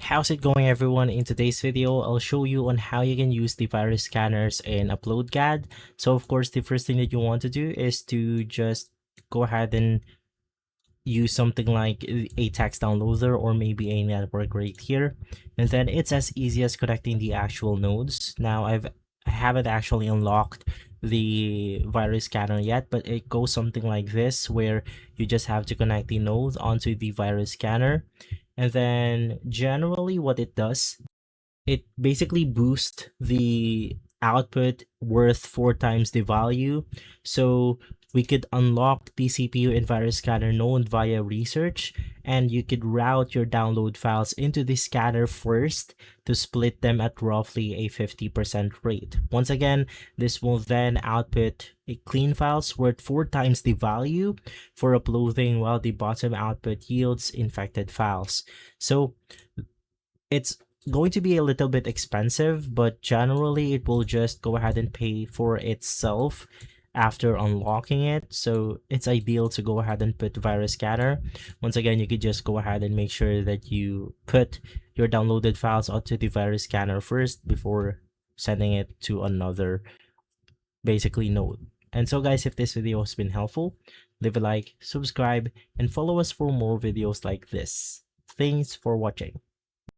How's it going, everyone? In today's video, I'll show you on how you can use the virus scanners in Upload CAD. So of course, the first thing that you want to do is to just go ahead and use something like a text downloader or maybe a network right here. And then it's as easy as connecting the actual nodes. Now I haven't actually unlocked the virus scanner yet, but it goes something like this where you just have to connect the node onto the virus scanner. And then generally what it does, it basically boosts the output worth 4 times the value. So we could unlock the CPU and virus scanner node via research, and you could route your download files into the scanner first to split them at roughly a 50% rate. Once again, this will then output a clean files worth 4 times the value for uploading, while the bottom output yields infected files. So it's going to be a little bit expensive, but generally it will just go ahead and pay for itself after unlocking it. So it's ideal to go ahead and put virus scanner. Once again, you could just go ahead and make sure that you put your downloaded files onto the virus scanner first before sending it to another basically node. And so guys, if this video has been helpful, leave a like, subscribe, and follow us for more videos like this. Thanks for watching.